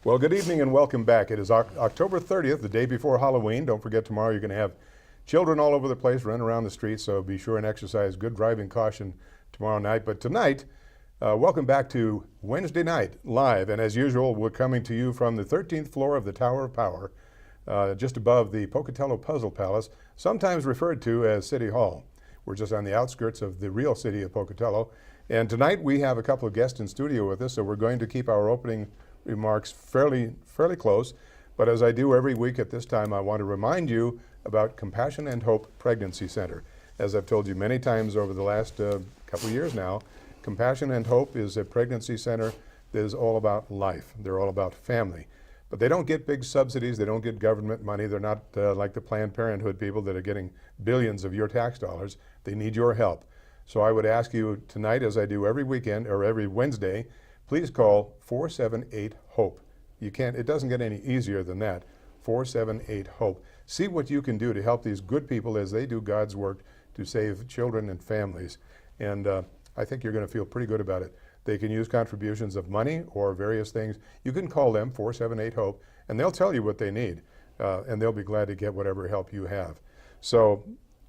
Well, good evening and welcome back. It is October 30th, the day before Halloween. Don't forget tomorrow you're going to have children all over the place running around the streets, so be sure and exercise good driving caution tomorrow night. But tonight, welcome back to Wednesday Night Live. And as usual, we're coming to you from the 13th floor of the Tower of Power, just above the Pocatello Puzzle Palace, sometimes referred to as City Hall. We're just on the outskirts of the real city of Pocatello. And tonight we have a couple of guests in studio with us, so we're going to keep our opening remarks fairly close. But as I do every week at this time, I want to remind you about Compassion and Hope Pregnancy Center. As I've told you many times over the last couple of years now, Compassion and Hope is a pregnancy center that is all about life. They're all about family. But they don't get big subsidies. They don't get government money. They're not like the Planned Parenthood people that are getting billions of your tax dollars. They need your help. So I would ask you tonight, as I do every weekend or every Wednesday, please call 478-HOPE. It doesn't get any easier than that. 478-HOPE. See what you can do to help these good people as they do God's work to save children and families. And I think you're going to feel pretty good about it. They can use contributions of money or various things. You can call them, 478-HOPE, and they'll tell you what they need. And they'll be glad to get whatever help you have. So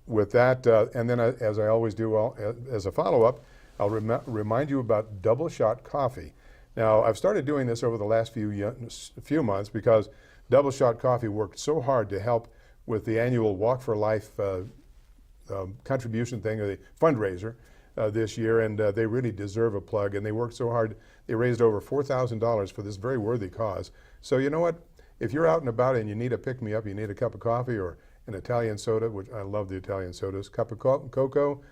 with that, and then as I always do as a follow-up, I'll remind you about Double Shot Coffee. Now, I've started doing this over the last few months because Double Shot Coffee worked so hard to help with the annual Walk for Life contribution thing, or the fundraiser this year, and they really deserve a plug, and they worked so hard. They raised over $4,000 for this very worthy cause. So you know what? If you're out and about and you need a pick-me-up, you need a cup of coffee or an Italian soda, which I love the Italian sodas, cup of cocoa,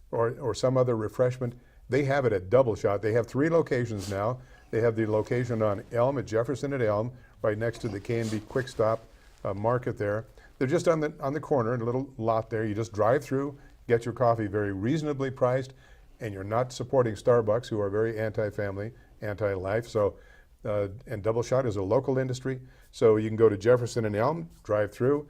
or some other refreshment, they have it at Double Shot. They have 3 locations now. They have the location on Elm at Jefferson at Elm, right next to the K&B Quick Stop market there. They're just on the corner, in a little lot there. You just drive through, get your coffee very reasonably priced, and you're not supporting Starbucks, who are very anti-family, anti-life. So, and Double Shot is a local industry, so you can go to Jefferson and Elm, drive through.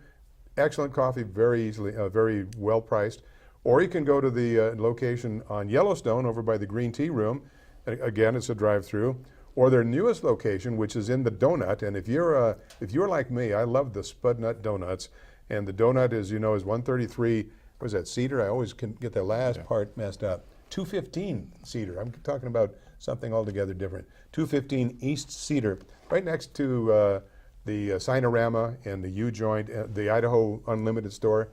Excellent coffee, very easily, very well priced. Or you can go to the location on Yellowstone over by the Green Tea Room. Again, it's a drive-through. Or their newest location, which is in the Donut. And if you're like me, I love the Spud Nut Donuts. And the donut is 133. What is that, Cedar? I always can get the last part messed up. 215 Cedar. I'm talking about something altogether different. 215 East Cedar, right next to the Cinerama and the U-Joint, the Idaho Unlimited store.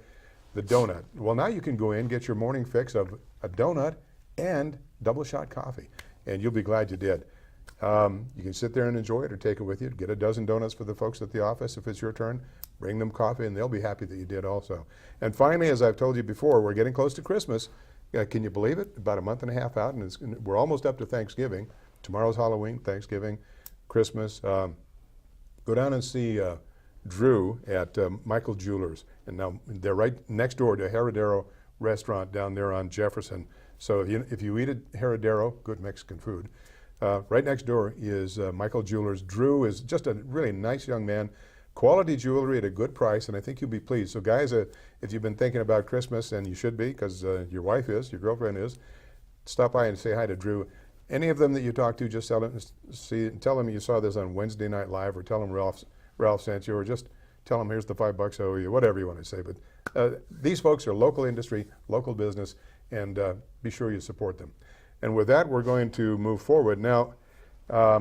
The donut. Well, now you can go in, get your morning fix of a donut and Double Shot coffee, and you'll be glad you did. You can sit there and enjoy it or take it with you. Get a dozen donuts for the folks at the office if it's your turn. Bring them coffee, and they'll be happy that you did also. And finally, as I've told you before, we're getting close to Christmas. Can you believe it? About a month and a half out, and we're almost up to Thanksgiving. Tomorrow's Halloween, Thanksgiving, Christmas. Go down and see Drew at Michael Jewelers, and now they're right next door to Heredero Restaurant down there on Jefferson. So if you eat at Heredero, good Mexican food, right next door is Michael Jewelers. Drew is just a really nice young man, quality jewelry at a good price, and I think you'll be pleased. So guys, if you've been thinking about Christmas, and you should be, because your wife is, your girlfriend is, stop by and say hi to Drew. Any of them that you talk to, just tell them you saw this on Wednesday Night Live, or tell them Ralph sent you, or just tell them here's the $5 I owe you, whatever you want to say. But these folks are local industry, local business, and be sure you support them. And with that, we're going to move forward. Now,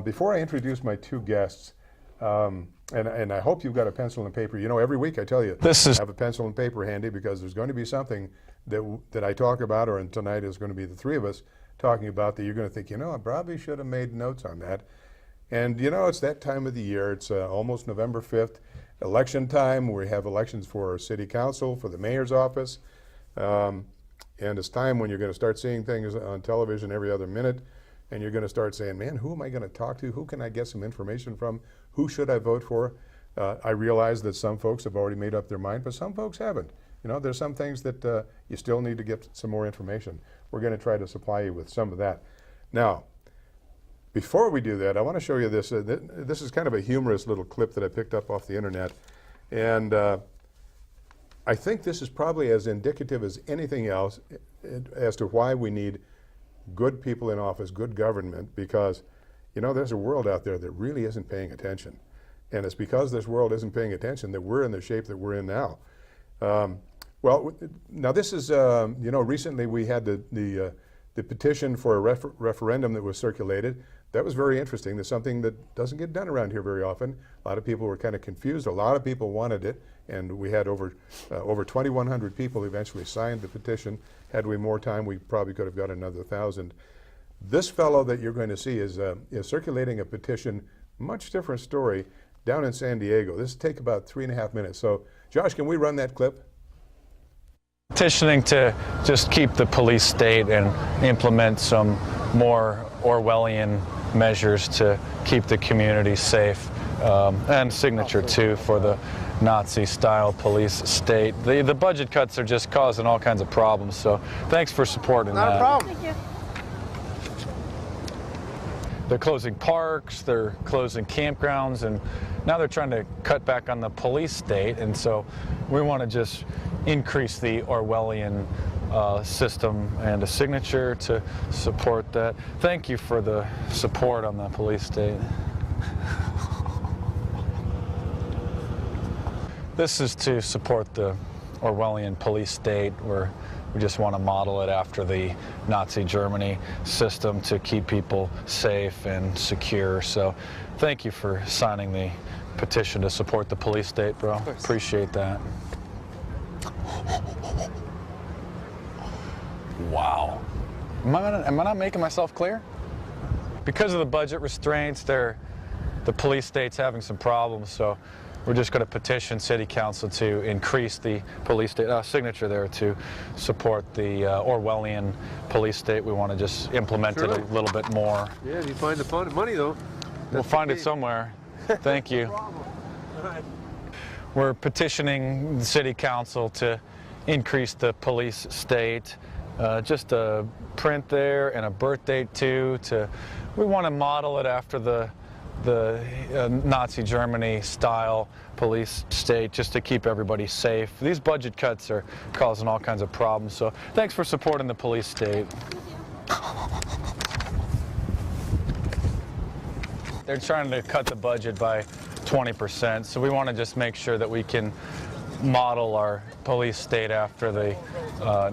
before I introduce my 2 guests, and I hope you've got a pencil and paper. Every week I tell you, have a pencil and paper handy, because there's going to be something that I talk about, or tonight is going to be the 3 of us talking about, that you're going to think, I probably should have made notes on that. And it's that time of the year. It's almost November 5th, election time. We have elections for our city council, for the mayor's office. And it's time when you're going to start seeing things on television every other minute, and you're going to start saying, man, who am I going to talk to? Who can I get some information from? Who should I vote for? I realize that some folks have already made up their mind, but some folks haven't. There's some things that you still need to get some more information. We're going to try to supply you with some of that. Now, before we do that, I want to show you this. This is kind of a humorous little clip that I picked up off the internet. And I think this is probably as indicative as anything else as to why we need good people in office, good government, because you know, there's a world out there that really isn't paying attention. And it's because this world isn't paying attention that we're in the shape that we're in now. Well, now this is, you know, recently we had the petition for a referendum that was circulated. That was very interesting. There's something that doesn't get done around here very often. A lot of people were kind of confused. A lot of people wanted it, and we had over 2,100 people eventually signed the petition. Had we more time, we probably could have got another 1,000. This fellow that you're going to see is circulating a petition, much different story, down in San Diego. This will take about 3.5 minutes. So, Josh, can we run that clip? Petitioning to just keep the police state and implement some more Orwellian measures to keep the community safe, and signature too for the Nazi-style police state. The budget cuts are just causing all kinds of problems, so thanks for supporting that. Not a problem. Thank you. They're closing parks, they're closing campgrounds, and now they're trying to cut back on the police state, and so we want to just increase the Orwellian system and a signature to support that. Thank you for the support on the police state. This is to support the Orwellian police state, where we just want to model it after the Nazi Germany system to keep people safe and secure. So thank you for signing the petition to support the police state, bro. Appreciate that. Wow. Am I not making myself clear? Because of the budget restraints, the police state's having some problems, so we're just going to petition City Council to increase the police state signature there to support the Orwellian police state. We want to just implement it a little bit more. Yeah, if you find the money though. We'll find it somewhere. Thank you. We're petitioning the City Council to increase the police state. Just a print there and a birth date too. We want to model it after the Nazi Germany style police state, just to keep everybody safe. These budget cuts are causing all kinds of problems, so thanks for supporting the police state. They're trying to cut the budget by 20%, so we want to just make sure that we can model our police state after the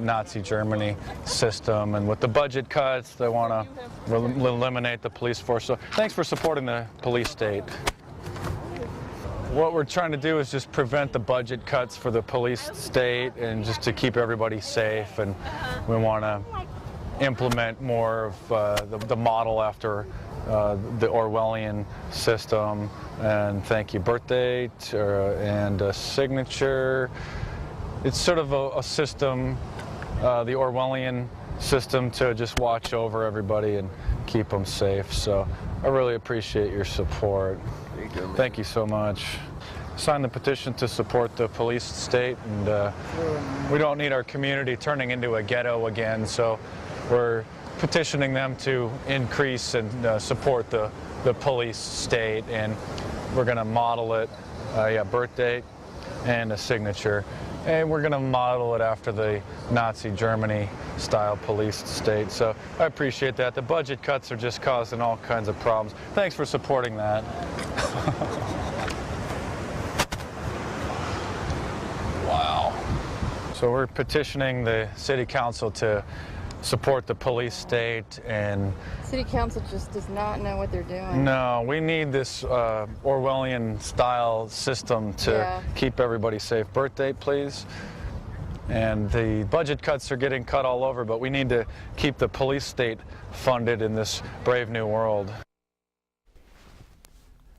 Nazi Germany system. And with the budget cuts, they want to eliminate the police force. So thanks for supporting the police state. What we're trying to do is just prevent the budget cuts for the police state and just to keep everybody safe. And we want to implement more of the model after the Orwellian system. And thank you. Birth date and a signature. It's sort of a system, the Orwellian system, to just watch over everybody and keep them safe. So I really appreciate your support. Thank you so much. Sign the petition to support the police state, and we don't need our community turning into a ghetto again, so we're petitioning them to increase and support the police state, and we're going to model it, birth date and a signature, and we're going to model it after the Nazi Germany style police state. So I appreciate that. The budget cuts are just causing all kinds of problems. Thanks for supporting that. Wow. So we're petitioning the City Council to support the police state, and City Council just does not know what they're doing. no, we need this Orwellian style system to keep everybody safe. Birth date, please. And the budget cuts are getting cut all over, but we need to keep the police state funded in this brave new world.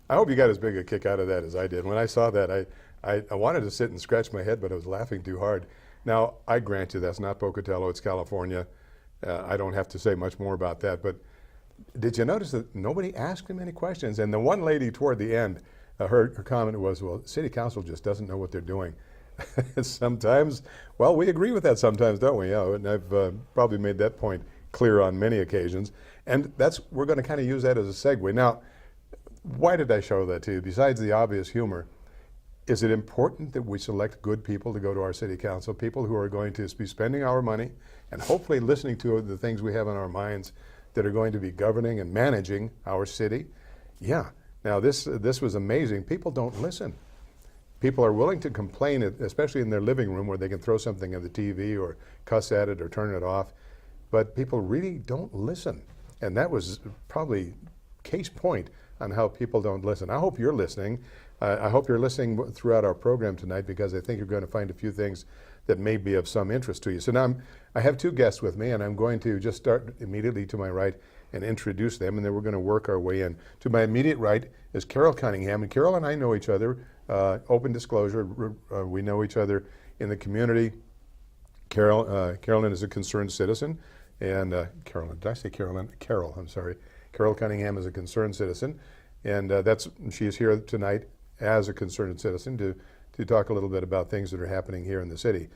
I hope you got as big a kick out of that as I did. When I saw that, I wanted to sit and scratch my head, but I was laughing too hard. Now, I grant you that's not Pocatello, it's California. I don't have to say much more about that, but did you notice that nobody asked him any questions? And the one lady toward the end, her comment was, well, City Council just doesn't know what they're doing. Sometimes, well, we agree with that sometimes, don't we? Yeah, and I've probably made that point clear on many occasions. And we're going to kind of use that as a segue. Now, why did I show that to you? Besides the obvious humor, is it important that we select good people to go to our City Council, people who are going to be spending our money and hopefully listening to the things we have in our minds that are going to be governing and managing our city. Yeah. Now this was amazing. People don't listen. People are willing to complain, especially in their living room where they can throw something at the TV or cuss at it or turn it off. But people really don't listen. And that was probably case point on how people don't listen. I hope you're listening. I hope you're listening throughout our program tonight, because I think you're going to find a few things that may be of some interest to you. So now I have two guests with me, and I'm going to just start immediately to my right and introduce them, and then we're going to work our way in. To my immediate right is Carol Cunningham, and Carol and I know each other. Open disclosure, we know each other in the community. Carolyn is a concerned citizen, and Carolyn, did I say Carolyn? Carol, I'm sorry. Carol Cunningham is a concerned citizen, and she is here tonight as a concerned citizen to talk a little bit about things that are happening here in the city.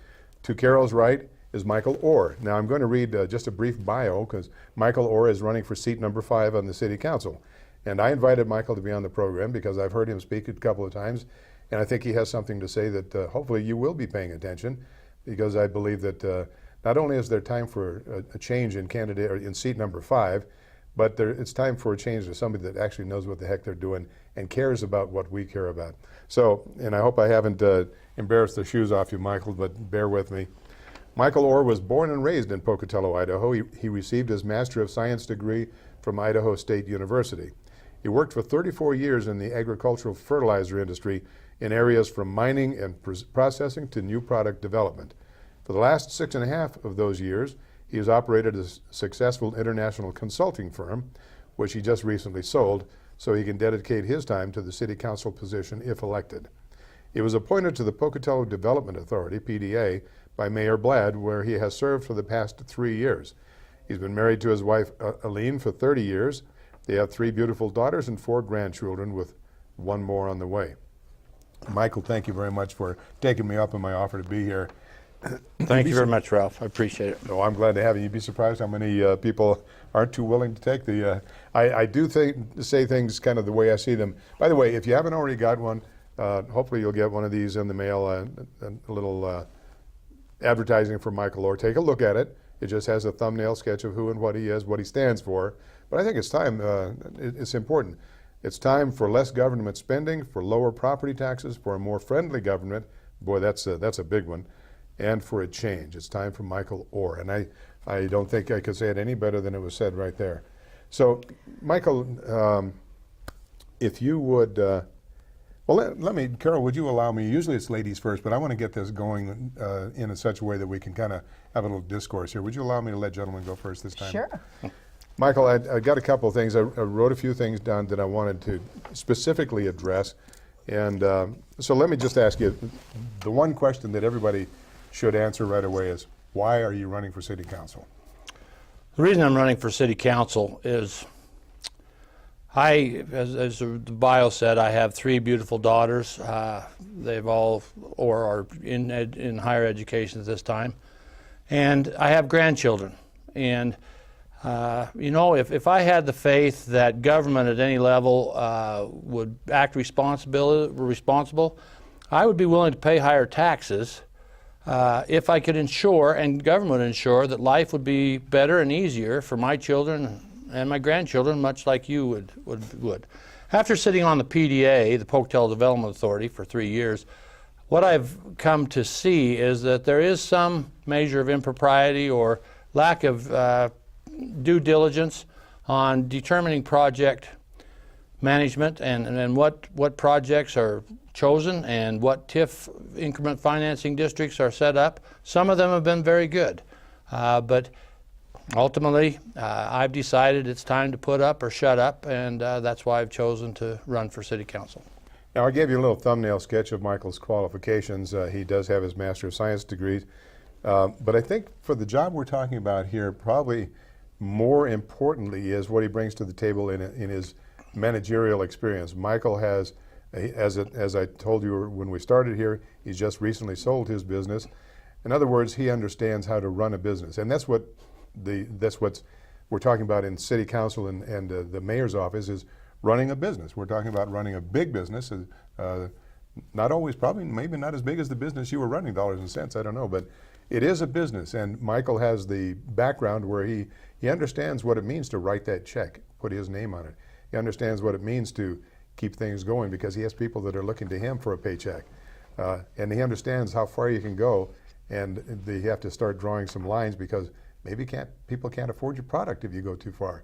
To Carol's right is Michael Orr. Now I'm going to read just a brief bio, because Michael Orr is running for seat number 5 on the City Council. And I invited Michael to be on the program because I've heard him speak a couple of times, and I think he has something to say that hopefully you will be paying attention, because I believe that not only is there time for a change in candidate or in seat number 5, but it's time for a change to somebody that actually knows what the heck they're doing and cares about what we care about. So, and I hope I haven't embarrassed the shoes off you, Michael, but bear with me. Michael Orr was born and raised in Pocatello, Idaho. He received his Master of Science degree from Idaho State University. He worked for 34 years in the agricultural fertilizer industry in areas from mining and processing to new product development. For the last 6.5 of those years, he has operated a successful international consulting firm, which he just recently sold, so he can dedicate his time to the City Council position if elected. He was appointed to the Pocatello Development Authority, PDA, by Mayor Bladd, where he has served for the past 3 years. He's been married to his wife, Aline, for 30 years. They have 3 beautiful daughters and 4 grandchildren, with 1 more on the way. Michael, thank you very much for taking me up on my offer to be here. Thank you very much, Ralph. I appreciate it. Oh, I'm glad to have you. You'd be surprised how many people aren't too willing to take the... I do say things kind of the way I see them. By the way, if you haven't already got one, hopefully you'll get one of these in the mail, a little advertising for Michael Orr. Take a look at it. It just has a thumbnail sketch of who and what he is, what he stands for. But I think it's time, it's important. It's time for less government spending, for lower property taxes, for a more friendly government. Boy, that's a big one. And for a change. It's time for Michael Orr. And I don't think I could say it any better than it was said right there. So, Michael, if you would, well, let me, Carol, would you allow me, usually it's ladies first, but I want to get this going in such a way that we can kind of have a little discourse here. Would you allow me to let gentlemen go first this time? Sure. Michael, I got a couple of things. I wrote a few things down that I wanted to specifically address. And so let me just ask you, the one question that everybody should answer right away is, why are you running for City Council? The reason I'm running for City Council is as the bio said, I have 3 beautiful daughters. They've all or are in higher education at this time. And I have grandchildren. And you know, if I had the faith that government at any level would act responsible, I would be willing to pay higher taxes if I could ensure, and government ensure, that life would be better and easier for my children and my grandchildren, much like you would. After sitting on the PDA, the Pocatello Development Authority, for 3 years, what I've come to see is that there is some measure of impropriety or lack of due diligence on determining project management and what projects are chosen and what TIF increment financing districts are set up. Some of them have been very good, but ultimately I've decided it's time to put up or shut up, and that's why I've chosen to run for City Council. Now, I gave you a little thumbnail sketch of Michael's qualifications. He does have his Master of Science degree, but I think for the job we're talking about here, probably more importantly is what he brings to the table in his managerial experience. Michael has, as I told you when we started here, he's just recently sold his business. In other words, he understands how to run a business, and that's what we're talking about in City Council and the mayor's office, is running a business. We're talking about running a big business, not always, probably, maybe not as big as the business you were running, dollars and cents, I don't know, but it is a business, and Michael has the background where he understands what it means to write that check, put his name on it. He understands what it means to keep things going because he has people that are looking to him for a paycheck. And he understands how far you can go, and you have to start drawing some lines because maybe people can't afford your product if you go too far.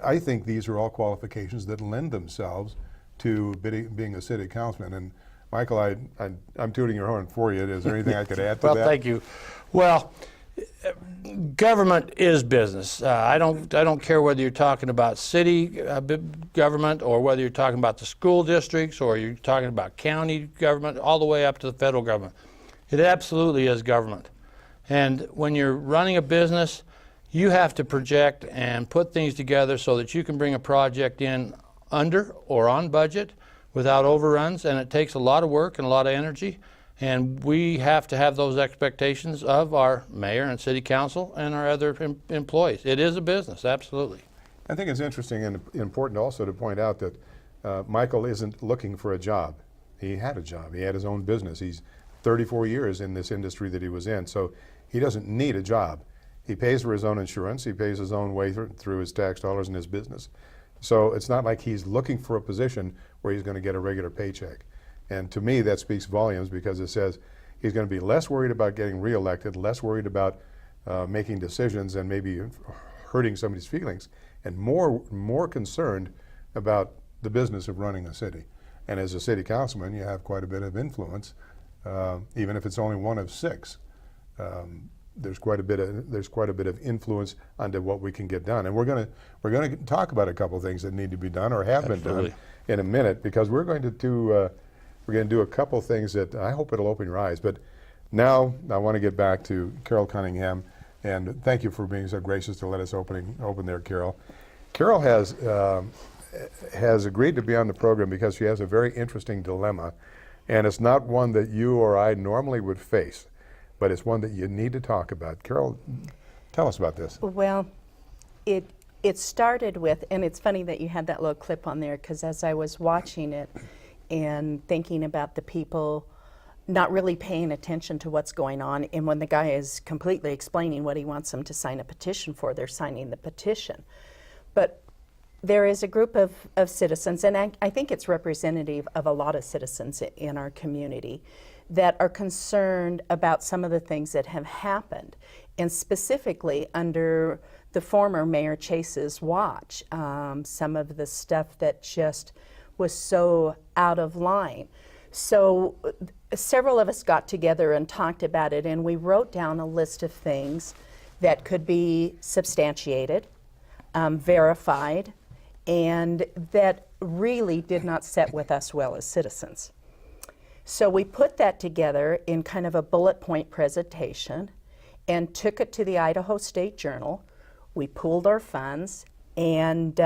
I think these are all qualifications that lend themselves to being a city councilman. And Michael, I'm tooting your horn for you. Is there anything I could add to that? Well, thank you. Well, government is business. I don't care whether you're talking about city government or whether you're talking about the school districts or you're talking about county government, all the way up to the federal government. It absolutely is government. And when you're running a business, you have to project and put things together so that you can bring a project in under or on budget without overruns, and it takes a lot of work and a lot of energy, and we have to have those expectations of our mayor and city council and our other employees. It is a business, absolutely. I think it's interesting and important also to point out that Michael isn't looking for a job. He had a job. He had his own business. He's 34 years in this industry that he was in, so he doesn't need a job. He pays for his own insurance. He pays his own way through his tax dollars and his business. So it's not like he's looking for a position where he's going to get a regular paycheck. And to me, that speaks volumes because it says he's going to be less worried about getting reelected, less worried about making decisions and maybe hurting somebody's feelings, and more concerned about the business of running a city. And as a city councilman, you have quite a bit of influence, even if it's only one of 6. There's quite a bit of influence onto what we can get done, and we're going to talk about a couple things that need to be done or have been done in a minute, because we're going to do a couple things that I hope it'll open your eyes. But now I want to get back to Carol Cunningham, and thank you for being so gracious to let us open there, Carol. Carol has agreed to be on the program because she has a very interesting dilemma, and it's not one that you or I normally would face, but it's one that you need to talk about. Carol, tell us about this. Well, it started with, and it's funny that you had that little clip on there, because as I was watching it and thinking about the people not really paying attention to what's going on, and when the guy is completely explaining what he wants them to sign a petition for, they're signing the petition. But there is a group of citizens, and I think it's representative of a lot of citizens in our community, that are concerned about some of the things that have happened, and specifically under the former Mayor Chase's watch, some of the stuff that just was so out of line. So several of us got together and talked about it, and we wrote down a list of things that could be substantiated, verified, and that really did not set with us well as citizens. So we put that together in kind of a bullet point presentation and took it to the Idaho State Journal. We pooled our funds, and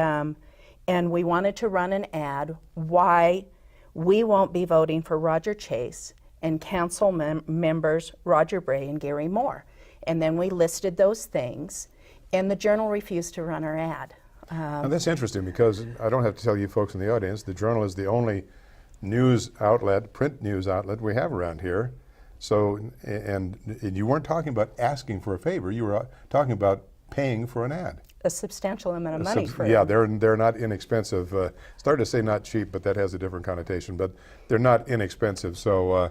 we wanted to run an ad why we won't be voting for Roger Chase and council members Roger Bray and Gary Moore. And then we listed those things, and the Journal refused to run our ad. Now that's interesting, because I don't have to tell you folks in the audience, the Journal is the only news outlet, print news outlet we have around here. So, and you weren't talking about asking for a favor, you were talking about paying for an ad. A substantial amount of money for yeah, they're not inexpensive. Started to say not cheap, but that has a different connotation, but they're not inexpensive. So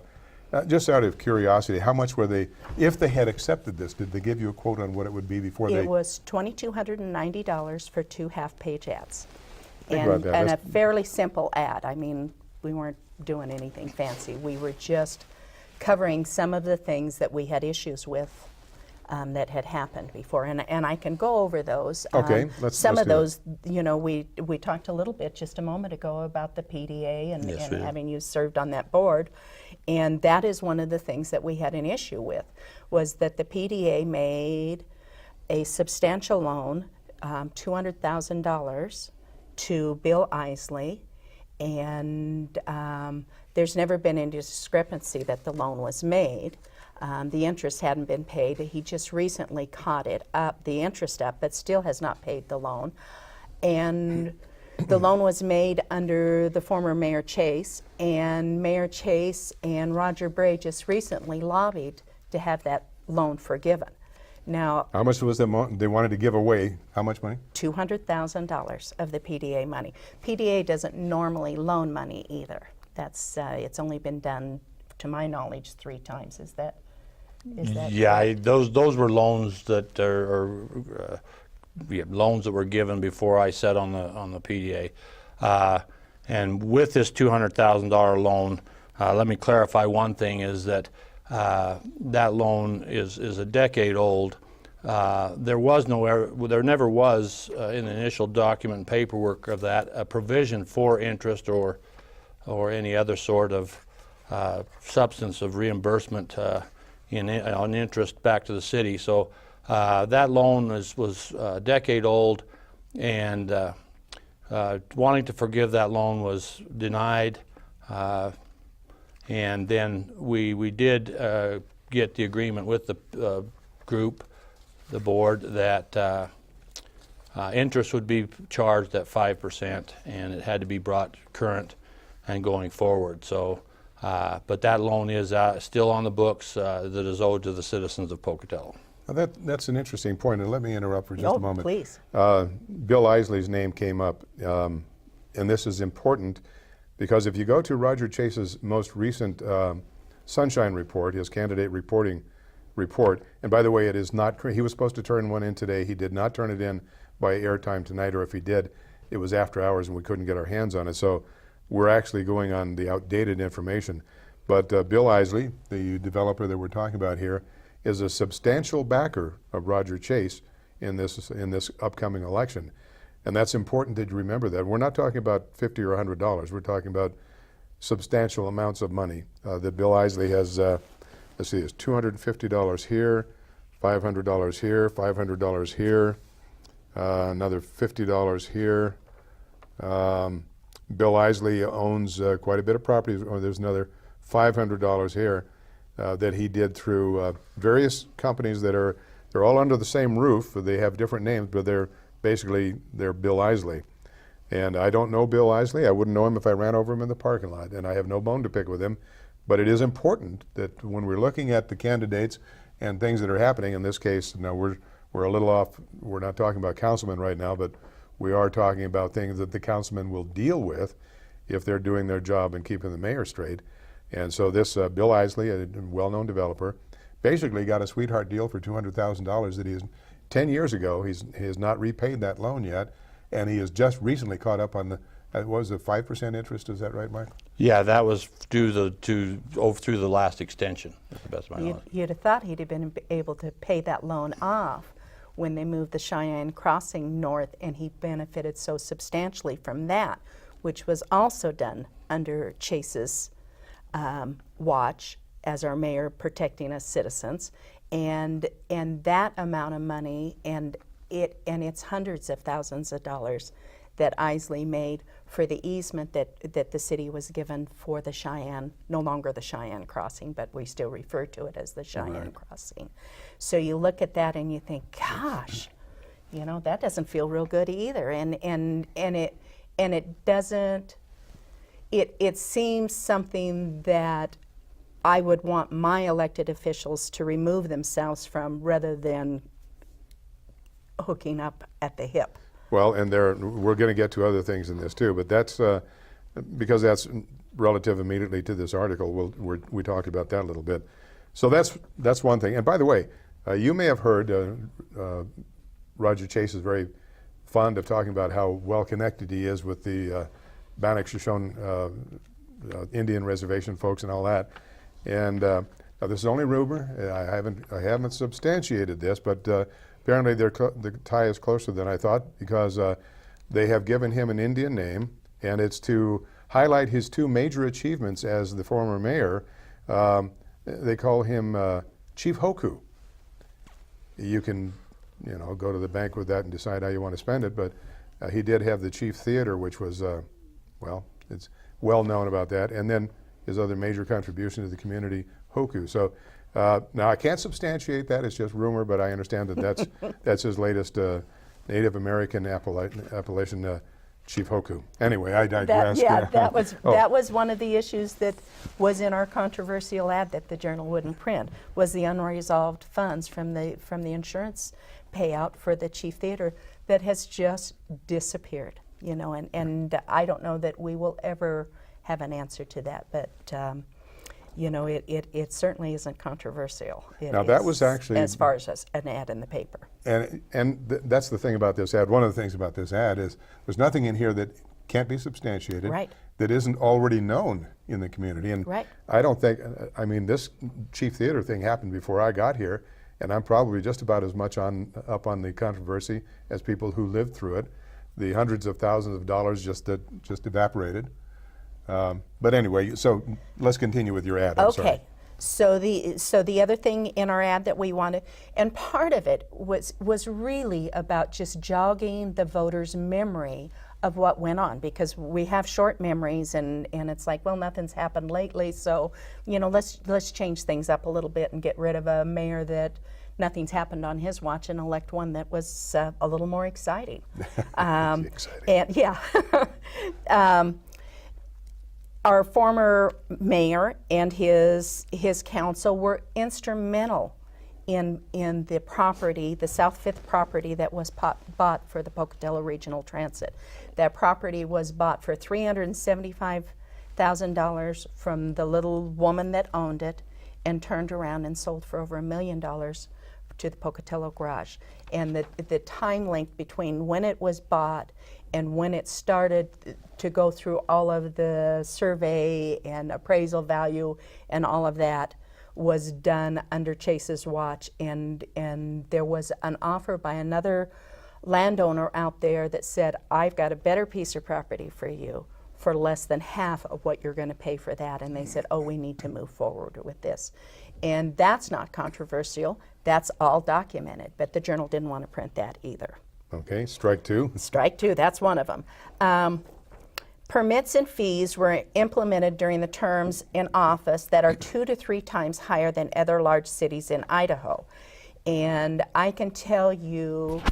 just out of curiosity, how much were they, if they had accepted this, did they give you a quote on what it would be before they? It was $2,290 for 2 half-page ads. Think about that. And a fairly simple ad. I mean, we weren't doing anything fancy. We were just covering some of the things that we had issues with that had happened before, and I can go over those. Okay, let's of those, you know, we talked a little bit just a moment ago about the PDA and, yes, and having you served on that board, and that is one of the things that we had an issue with, was that the PDA made a substantial loan, $200,000, to Bill Isley, and there's never been any discrepancy that the loan was made. The interest hadn't been paid. He just recently caught it up, the interest up, but still has not paid the loan. And the loan was made under the former Mayor Chase, and Mayor Chase and Roger Bray just recently lobbied to have that loan forgiven. Now, How much was they wanted to give away? How much money? $200,000 of the PDA money. PDA doesn't normally loan money either. That's it's only been done, to my knowledge, 3 times. Is that Yeah, those were loans that loans that were given before I sat on the PDA. And with this $200,000 loan, let me clarify one thing: is that that loan is a decade old. There never was in the initial document and paperwork of that a provision for interest or any other sort of substance of reimbursement on interest back to the city. So that loan was a decade old, and wanting to forgive that loan was denied. And then we did get the agreement with the group, the board, that interest would be charged at 5%, and it had to be brought current and going forward. So, but that loan is still on the books that is owed to the citizens of Pocatello. Now that's an interesting point, and let me interrupt for just a moment. Please. Bill Isley's name came up, and this is important because if you go to Roger Chase's most recent Sunshine Report, his candidate reporting report, and by the way, it is not, he was supposed to turn one in today. He did not turn it in by airtime tonight, or if he did, it was after hours and we couldn't get our hands on it. So we're actually going on the outdated information. But Bill Isley, the developer that we're talking about here, is a substantial backer of Roger Chase in this upcoming election. And that's important that you remember that. We're not talking about $50 or $100. We're talking about substantial amounts of money that Bill Isley has. Let's see, it's $250 here, $500 here, $500 here, another $50 here. Bill Isley owns quite a bit of property. There's another $500 here that he did through various companies they're all under the same roof. They have different names, but they're Bill Isley. And I don't know Bill Isley. I wouldn't know him if I ran over him in the parking lot, and I have no bone to pick with him. But it is important that when we're looking at the candidates and things that are happening, in this case, now we're a little off. We're not talking about councilmen right now, but we are talking about things that the councilmen will deal with if they're doing their job and keeping the mayor straight. And so this Bill Isley, a well-known developer, basically got a sweetheart deal for $200,000 that he has 10 years ago. He has not repaid that loan yet, and he has just recently caught up on the, what was it, 5% interest? Is that right, Mike? Yeah, that was through the last extension, to the best of my knowledge. You'd have thought he'd have been able to pay that loan off when they moved the Cheyenne Crossing north, and he benefited so substantially from that, which was also done under Chase's watch as our mayor, protecting us citizens, and that amount of money, and it's hundreds of thousands of dollars that Isley made for the easement that the city was given for the Cheyenne, no longer the Cheyenne Crossing, but we still refer to it as the Cheyenne Crossing. So you look at that and you think, gosh, you know, that doesn't feel real good either. And it doesn't, it seems something that I would want my elected officials to remove themselves from rather than hooking up at the hip. Well, and we're going to get to other things in this too, but that's because that's relative immediately to this article. We talked about that a little bit. So that's one thing. And by the way, you may have heard Roger Chase is very fond of talking about how well connected he is with the Bannock Shoshone Indian reservation folks and all that. And now this is only rumor. I haven't substantiated this, but apparently the tie is closer than I thought, because they have given him an Indian name, and it's to highlight his 2 major achievements as the former mayor. They call him Chief Hoku. You can, go to the bank with that and decide how you want to spend it, but he did have the Chief Theater, which was, it's well known about that, and then his other major contribution to the community, Hoku. So now I can't substantiate that, it's just rumor, but I understand that that's his latest Native American Appalachian Chief Hoku. Anyway, I digress. That was Oh. that was one of the issues that was in our controversial ad that the Journal wouldn't print, was the unresolved funds from the insurance payout for the Chief Theater that has just disappeared. You know, and I don't know that we will ever have an answer to that, but you know, it certainly isn't controversial. Now that was actually, as far as an ad in the paper. That's the thing about this ad. One of the things about this ad is there's nothing in here that can't be substantiated, Right. that isn't already known in the community. And Right. I don't think, I mean, this Chief Theater thing happened before I got here, and I'm probably just about as much up on the controversy as people who lived through it. The hundreds of thousands of dollars just evaporated. But anyway, so let's continue with your ad. I'm sorry. Okay. So the other thing in our ad that we wanted, and part of it was really about just jogging the voters' memory of what went on, because we have short memories, and it's like, well, nothing's happened lately, so you know, let's change things up a little bit and get rid of a mayor that nothing's happened on his watch and elect one that was a little more exciting. Exciting. And yeah. Our former mayor and his council were instrumental in the property, the South Fifth property that was bought for the Pocatello Regional Transit. That property was bought for $375,000 from the little woman that owned it, and turned around and sold for over $1 million to the Pocatello Garage. And the time length between when it was bought and when it started to go through all of the survey and appraisal value and all of that was done under Chase's watch, and there was an offer by another landowner out there that said, I've got a better piece of property for you for less than half of what you're going to pay for that. And they said, oh, we need to move forward with this. And that's not controversial. That's all documented. But the Journal didn't want to print that either. Okay, strike two. Strike two, that's one of them. Permits and fees were implemented during the terms in office that are 2 to 3 times higher than other large cities in Idaho. And I can tell you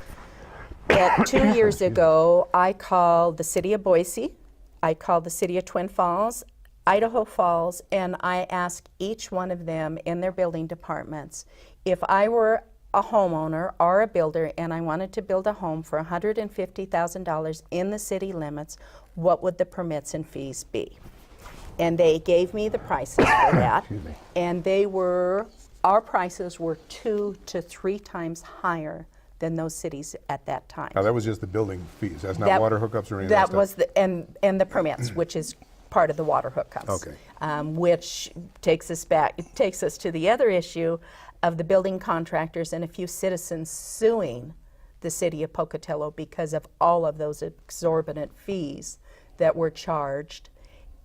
that 2 years ago, I called the city of Boise, I called the city of Twin Falls, Idaho Falls, and I asked each one of them in their building departments, if I were a homeowner or a builder and I wanted to build a home for $150,000 in the city limits, what would the permits and fees be? And they gave me the prices for that. And our prices were 2 to 3 times higher than those cities at that time. Now that was just the building fees. That's not water hookups or anything. That was and the permits, which is part of the water hookups. Okay. Which takes us to the other issue of the building contractors and a few citizens suing the city of Pocatello because of all of those exorbitant fees that were charged,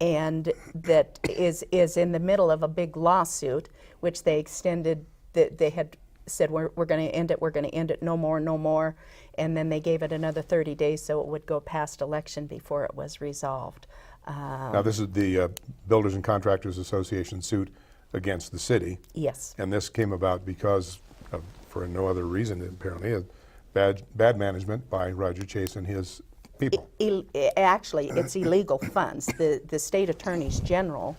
and that is in the middle of a big lawsuit, which they extended. That they had said we're going to end it, no more, and then they gave it another 30 days so it would go past election before it was resolved. Now this is the Builders and Contractors Association suit against the city. Yes. And this came about because of, for no other reason apparently, bad management by Roger Chase and his people. Actually, it's illegal funds. The state attorneys general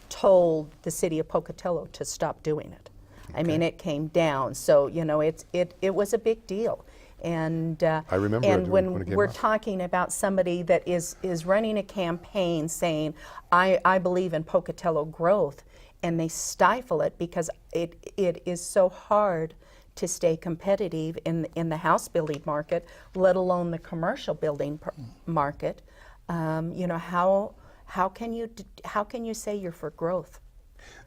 told the city of Pocatello to stop doing it. Okay. I mean, it came down. So, you know, it was a big deal. And I remember and it when it came we're out. Talking about somebody that is running a campaign saying, I believe in Pocatello growth, and they stifle it because it is so hard to stay competitive in the house building market, let alone the commercial building market. You know, how can you say you're for growth?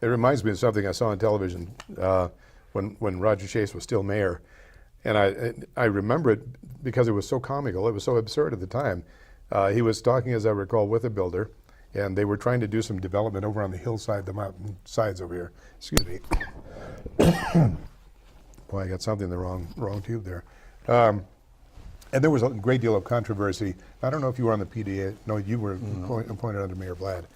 It reminds me of something I saw on television when Roger Chase was still mayor. And I remember it because it was so comical. It was so absurd at the time. He was talking, as I recall, with a builder, and they were trying to do some development over on the hillside, the mountain sides over here. Excuse me. Boy, I got something in the wrong tube there. And there was a great deal of controversy. I don't know if you were on the PDA. No, you were appointed under Mayor Vlad.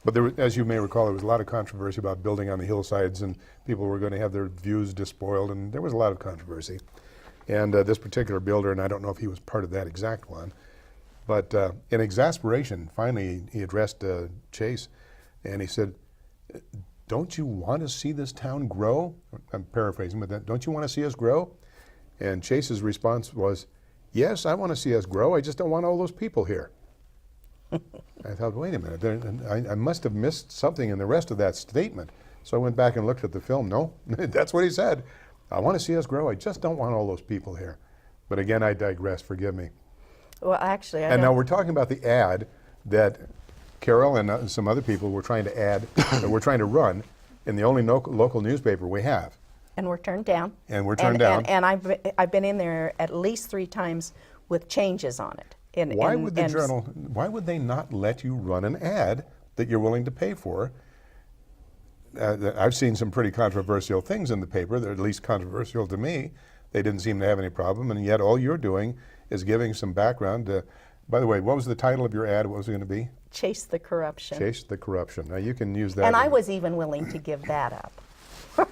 But there, as you may recall, there was a lot of controversy about building on the hillsides, and people were going to have their views despoiled, and there was a lot of controversy. And this particular builder, and I don't know if he was part of that exact one, But in exasperation, finally he addressed Chase, and he said, "Don't you want to see this town grow?" I'm paraphrasing, but don't you want to see us grow? And Chase's response was, "Yes, I want to see us grow. I just don't want all those people here." I thought, wait a minute, I must have missed something in the rest of that statement. So I went back and looked at the film. No, that's what he said. "I want to see us grow. I just don't want all those people here." But again, I digress. Forgive me. Well, actually, I And now don't- we're talking about the ad that Carol and some other people were trying to add, that we're trying to run in the only local newspaper we have. and we're turned down. And we're turned down. And I've been in there at least 3 times with changes on it. Why would the Journal, why would they not let you run an ad that you're willing to pay for? I've seen some pretty controversial things in the paper. They're at least controversial to me. They didn't seem to have any problem, and yet all you're doing is giving some background. By the way, what was the title of your ad? What was it going to be? Chase the corruption. Chase the Corruption. Now you can use that. And I was even willing to give that up.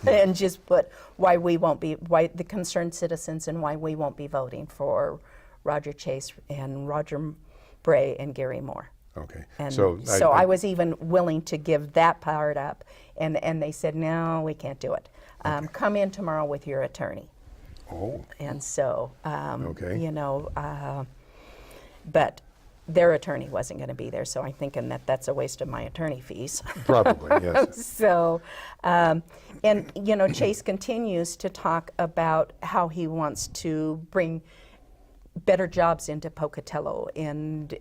And just put why the concerned citizens and why we won't be voting for Roger Chase and Roger Bray and Gary Moore. Okay. And so I was even willing to give that part up, and they said, no, we can't do it. Come in tomorrow with your attorney. Oh. And so, Okay. you know, but their attorney wasn't going to be there, so I'm thinking that that's a waste of my attorney fees. Probably, yes. So, and you know, Chase continues to talk about how he wants to bring better jobs into Pocatello, and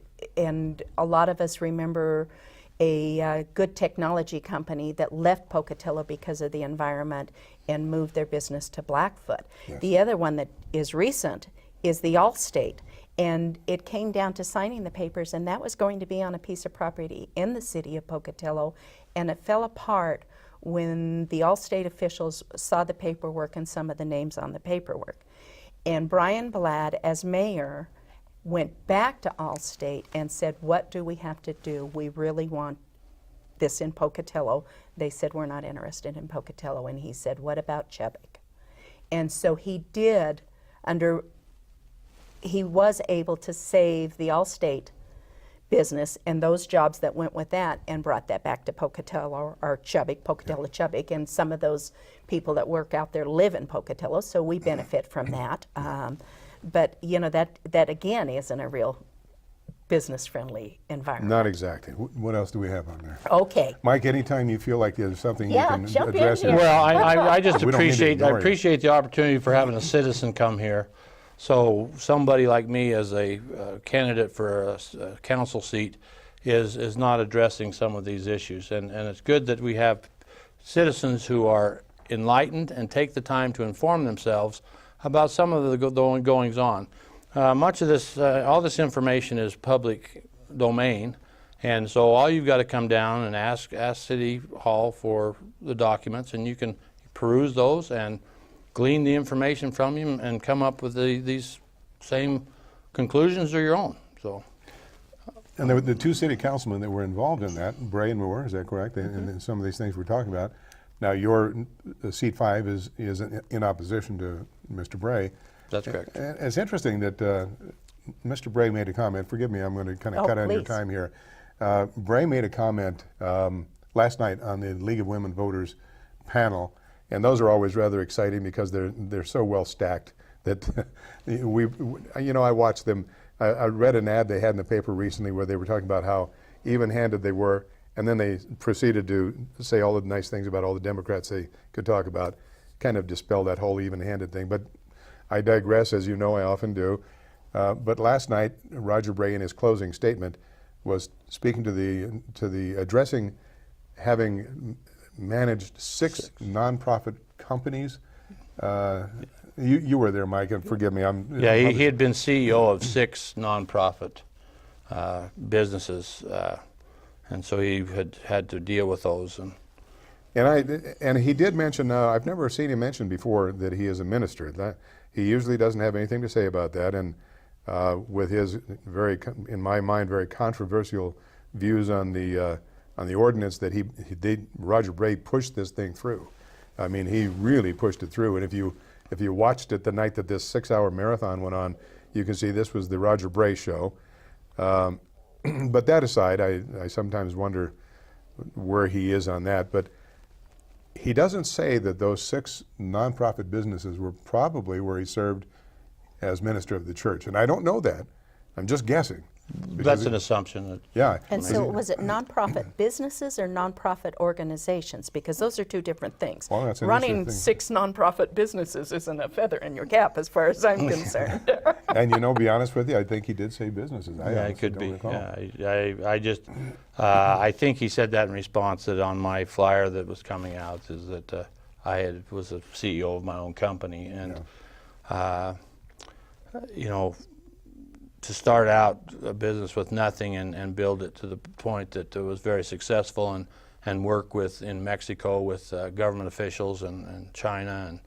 a lot of us remember a good technology company that left Pocatello because of the environment and moved their business to Blackfoot. Yes. The other one that is recent is the Allstate, and it came down to signing the papers, and that was going to be on a piece of property in the city of Pocatello, and it fell apart when the Allstate officials saw the paperwork and some of the names on the paperwork. And Brian Blad, as mayor, went back to Allstate and said, what do we have to do? We really want this in Pocatello. They said, we're not interested in Pocatello. And he said, what about Chubbuck? And so he did, he was able to save the Allstate business and those jobs that went with that, and brought that back to Pocatello, or Chubbuck, Pocatello, Chubbuck, and some of those people that work out there live in Pocatello, so we benefit from that. But you know, that again isn't a real business-friendly environment. Not exactly. What else do we have on there? Okay. Mike, anytime you feel like there's something Yeah, you can jump in address here. it. Well, I just We don't need to appreciate ignore you. the opportunity for having a citizen come here. So somebody like me as a candidate for a council seat is not addressing some of these issues. And it's good that we have citizens who are enlightened and take the time to inform themselves about some of the goings on. Much of this, all this information is public domain, and so all you've got to come down and ask City Hall for the documents, and you can peruse those and glean the information from you and come up with these same conclusions or your own. So. And the 2 city councilmen that were involved in that, Bray and Moore, is that correct? And some of these things we're talking about. Now, your seat 5 is in opposition to Mr. Bray. That's correct. And it's interesting that Mr. Bray made a comment. Forgive me, I'm going to kind of Oh, cut on your please. time here. Bray made a comment last night on the League of Women Voters panel, and those are always rather exciting because they're so well stacked that I watched them. I read an ad they had in the paper recently where they were talking about how even-handed they were, and then they proceeded to say all the nice things about all the Democrats they could talk about, kind of dispel that whole even-handed thing. But I digress, as you know I often do. But last night, Roger Bray, in his closing statement, was speaking to the addressing having managed 6 nonprofit companies. You were there, Mike, and forgive me. Yeah, he had been CEO of 6 nonprofit businesses, and so he had to deal with those. And he did mention, I've never seen him mention before that he is a minister. He usually doesn't have anything to say about that, and with his in my mind, very controversial views on the ordinance that Roger Bray pushed this thing through. I mean, he really pushed it through, and if you watched it the night that this 6-hour marathon went on, you can see this was the Roger Bray show. But that aside, I sometimes wonder where he is on that. But he doesn't say that those 6 nonprofit businesses were probably where he served as minister of the church. And I don't know that. I'm just guessing. That's an assumption. Yeah. And so was it nonprofit businesses or nonprofit organizations? Because those are two different things. Well, that's an Running interesting 6 nonprofit businesses isn't a feather in your cap as far as I'm concerned. And you know, be honest with you, I think he did say businesses. I Yeah, it honestly could don't be. recall. Yeah, I just, I think he said that in response that on my flyer that was coming out is that was a CEO of my own company, and you know, to start out a business with nothing and build it to the point that it was very successful, and work in Mexico with government officials and China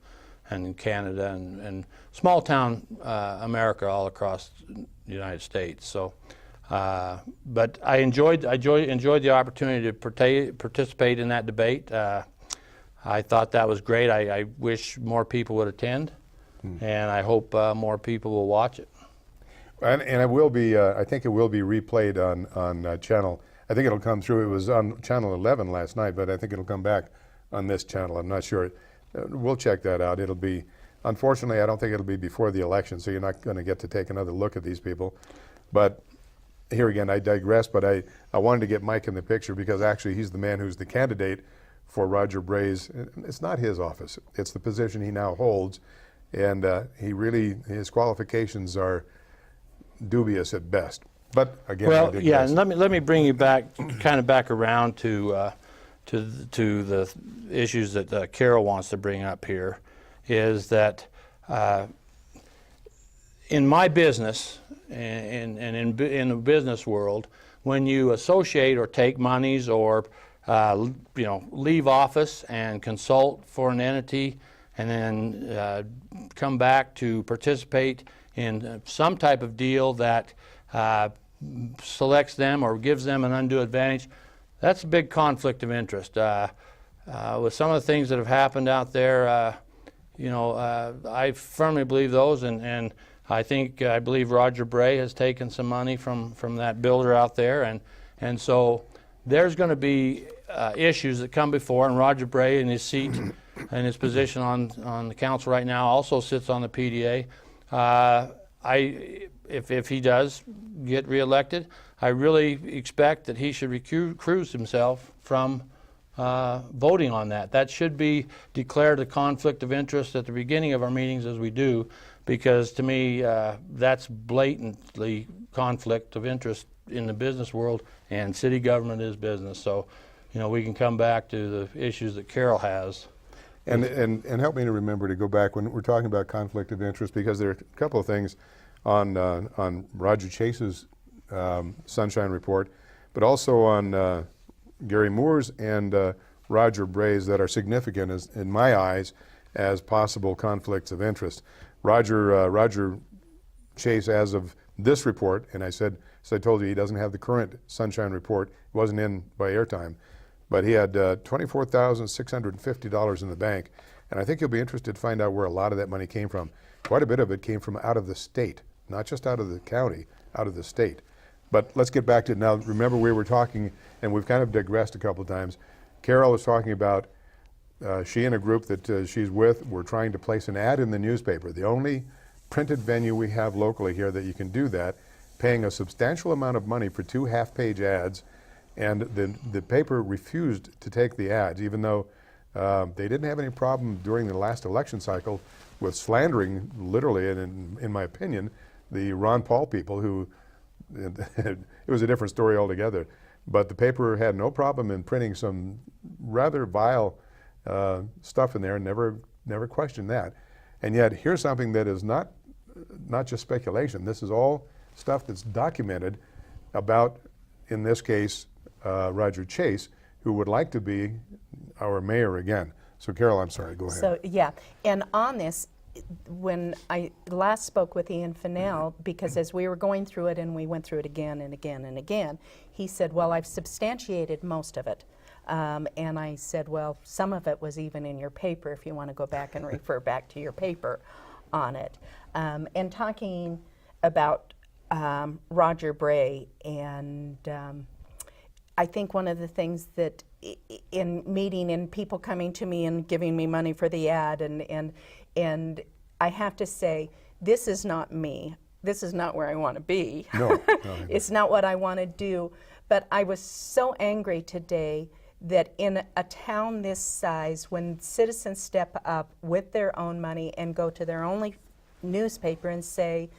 and in Canada and small town America all across the United States. So, but I enjoyed the opportunity to participate in that debate. I thought that was great. I wish more people would attend, and I hope more people will watch it. And it will be, I think it will be replayed on channel. I think it'll come through. It was on channel 11 last night, but I think it'll come back on this channel. I'm not sure. We'll check that out. It'll be, unfortunately, I don't think it'll be before the election, so you're not going to get to take another look at these people. But here again, I digress, but I wanted to get Mike in the picture because actually he's the man who's the candidate for Roger Bray's. It's not his office. It's the position he now holds. And his qualifications are dubious at best. But again, well, yeah, and let me bring you back, kind of back around to the issues that Carol wants to bring up here, is that in my business and in the business world, when you associate or take monies or leave office and consult for an entity and then come back to participate in some type of deal that selects them or gives them an undue advantage, that's a big conflict of interest. With some of the things that have happened out there, I firmly believe those, and I believe Roger Bray has taken some money from that builder out there, and so there's going to be issues that come before, and Roger Bray in his seat and his position on the council right now also sits on the PDA. If he does get reelected, I really expect that he should recuse himself from voting on that. That should be declared a conflict of interest at the beginning of our meetings, as we do, because to me that's blatantly conflict of interest in the business world, and city government is business. So, we can come back to the issues that Carol has. And help me to remember to go back when we're talking about conflict of interest, because there are a couple of things on Roger Chase's Sunshine Report, but also on Gary Moore's and Roger Bray's that are significant in my eyes as possible conflicts of interest. Roger Chase, as of this report, and I told you he doesn't have the current Sunshine Report, it wasn't in by airtime, but he had $24,650 in the bank, and I think you'll be interested to find out where a lot of that money came from. Quite a bit of it came from out of the state, not just out of the county, out of the state. But let's get back to it now. Remember, we were talking, and we've kind of digressed a couple of times. Carol was talking about she and a group that she's with were trying to place an ad in the newspaper, the only printed venue we have locally here that you can do that, paying a substantial amount of money for 2 half-page ads. And the paper refused to take the ads, even though they didn't have any problem during the last election cycle with slandering, literally, and in my opinion, the Ron Paul people who, it was a different story altogether. But the paper had no problem in printing some rather vile stuff in there, and never questioned that. And yet, here's something that is not just speculation. This is all stuff that's documented about, in this case, Roger Chase, who would like to be our mayor again. So Carol, I'm sorry, go ahead. So, yeah, and on this, when I last spoke with Ian Fennell, because as we were going through it and we went through it again and again and again, he said, well, I've substantiated most of it. And I said, well, some of it was even in your paper if you want to go back and refer back to your paper on it. And talking about Roger Bray, and I think one of the things that in meeting and people coming to me and giving me money for the ad, and I have to say, this is not me. This is not where I want to be. No, It's not what I want to do. But I was so angry today that in a town this size, when citizens step up with their own money and go to their only newspaper and say,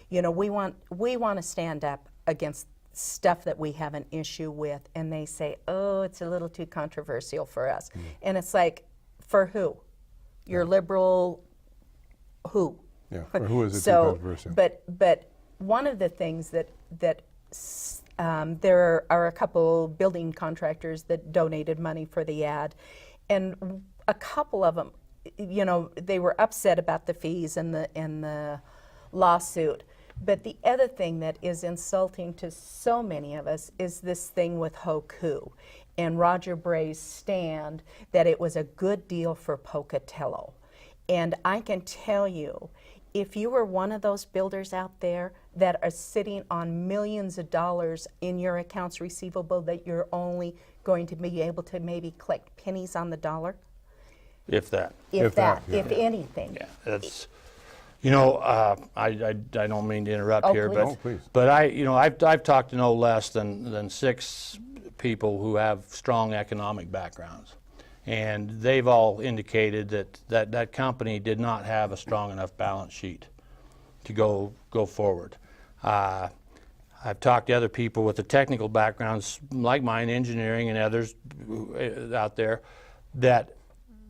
you know, we want to stand up against stuff that we have an issue with, and they say, oh, it's a little too controversial for us. And it's like, for who? Your liberal who? Yeah, or who is it So, too controversial? but one of the things that there are a couple building contractors that donated money for the ad, and a couple of them, you know, they were upset about the fees and the lawsuit. But the other thing that is insulting to so many of us is this thing with Hoku and Roger Bray's stand that it was a good deal for Pocatello. And I can tell you, if you were one of those builders out there that are sitting on millions of dollars in your accounts receivable that you're only going to be able to maybe collect pennies on the dollar, If that. if that, yeah. if anything. Yeah, that's, you know, I don't mean to interrupt Oh, here, please. but Oh, please. but I've talked to no less than 6 people who have strong economic backgrounds, and they've all indicated that company did not have a strong enough balance sheet to go forward. I've talked to other people with the technical backgrounds like mine, engineering and others out there, that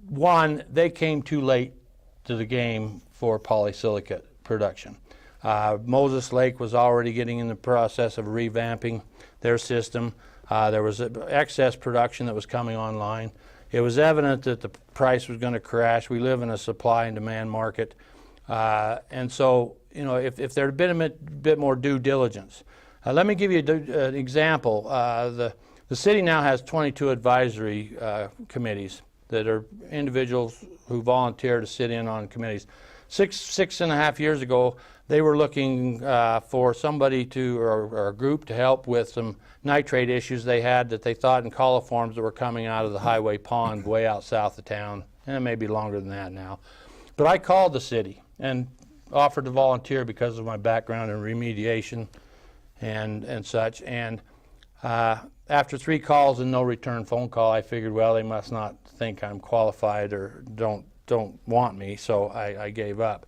one, they came too late to the game for polysilicate production. Moses Lake was already getting in the process of revamping their system. There was excess production that was coming online. It was evident that the price was going to crash. We live in a supply and demand market. And so, you know, if there had been a bit more due diligence. Let me give you an example. The city now has 22 advisory committees that are individuals who volunteer to sit in on committees. Six and a half years ago, they were looking for somebody or a group to help with some nitrate issues they had that they thought in coliforms that were coming out of the highway pond way out south of town, and it may be longer than that now. But I called the city and offered to volunteer because of my background in remediation and such. And after 3 calls and no return phone call, I figured, well, they must not think I'm qualified or don't want me, so I gave up.